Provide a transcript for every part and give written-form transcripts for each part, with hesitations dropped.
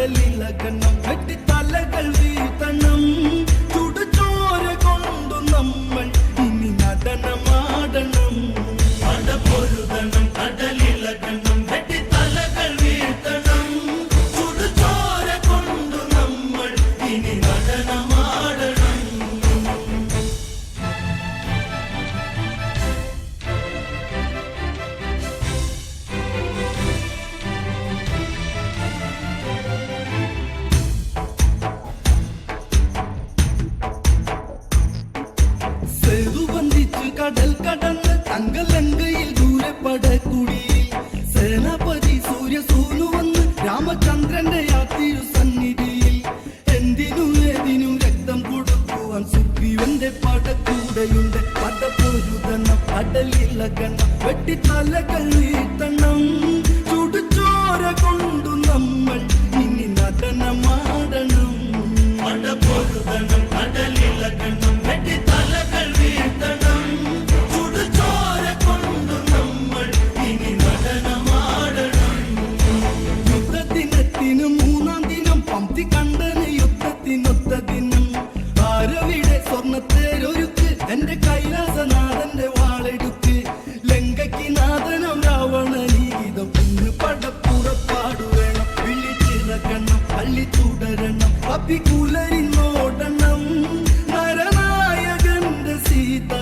കടലിളകണം വെട്ടിത്തലകൾ വീഴ്ത്തണം ചുടുചോര കൊണ്ടു നമ്മൾ ഇനി നടനമാടണം പടപൊരുതണം കടലിളകണം വെട്ടിത്തലകൾ വീഴ്ത്തണം ചുടുചോര കൊണ്ടു നമ്മൾ ഇനി നടനമാടണം. കടൽ കടന്ന് തങ്കലങ്കയിൽ ദൂരെ പടക്കുടിയിൽ സേനാപതി സൂര്യസൂനു വന്ന് രാമചന്ദ്രന്റെ യാത്തിരു സന്നിധിയിൽ എന്തിനും ഏതിനും രക്തം കൊടുക്കുവാൻ സുഗ്രീവന്റെ പടക്കൂടെയുണ്ട്. പടപൊരുതണം കടലിളകണം വെട്ടിത്തലകൾ വീഴ്ത്തണം ചുടുചോര കൊണ്ടു നമ്മൾ ഇനി നടനമാടണം പടപൊരുതണം കടലിളകണം വെട്ടിത്തലകൾ വീഴ്ത്തണം കണ്ടന് യുദ്ധത്തിനൊത്ത ദിനം ആരവിടെ സ്വർണ്ണത്തേരൊരുക്ക് എന്റെ കൈലാസനാഥന്റെ വാളെടുക്ക് ലങ്കയ്ക്ക് നാഥനം രാവണനീ ഗീതം ഇന്ന് പടപ്പുറപ്പാടു വേണം വിളിച്ചിറക്കണം പള്ളി തുടരണം പപ്പിക്കുലരിന്നോടണം നരനായകന്റെ സീത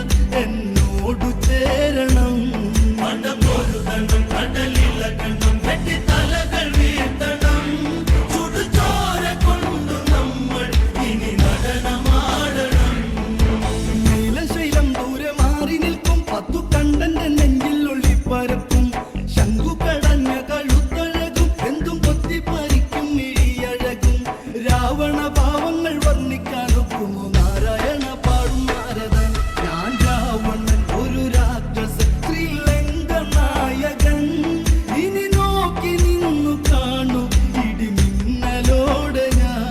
എന്നോടു ചേരണം പടപൊരുതണം കടലിളകണം വെട്ടിത്തലകൾ വീഴ്ത്തണം കണ്ടന്റെ നെഞ്ചിൽ ഒളിപ്പരപ്പും ശംഖു കടഞ്ഞ കഴുത്തഴകും എന്തും കൊത്തിപ്പറിക്കും ഇഴിയഴകും രാവണ ഭാവങ്ങൾ വർണ്ണിക്കാനൊക്കുമോ നാരായണ പാടും നാരദൻ ഞാൻ രാവണൻ ഒരു രാക്ഷസൻ ശ്രീലങ്ക നായകൻ ഇനി നോക്കി നിന്നു കാണും ഇടിമിന്നലോടെ ഞാൻ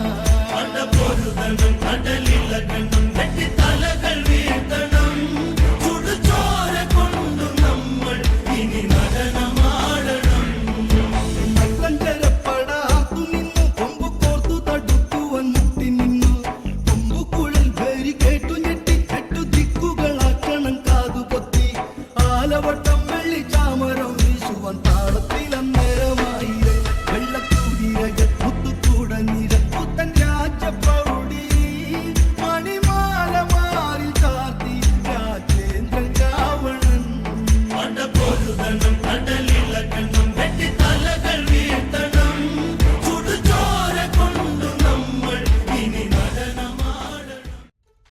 പടപൊരുതണം കടലിളകണം വെട്ടിത്തലകൾ വീഴ്ത്തണം ആലവട്ടം വെള്ളി ചാമരം വീശുവാൻ താളത്തിലന്നേരമായിരെ വെള്ളക്കുതിരകൾ മുത്തുകൂടനിര പുത്തൻ രാജപ്രൗഢി മണിമാല മാറി ചാർത്തി രാജേന്ദ്രൻ രാവണൻ പടപൊരുതണം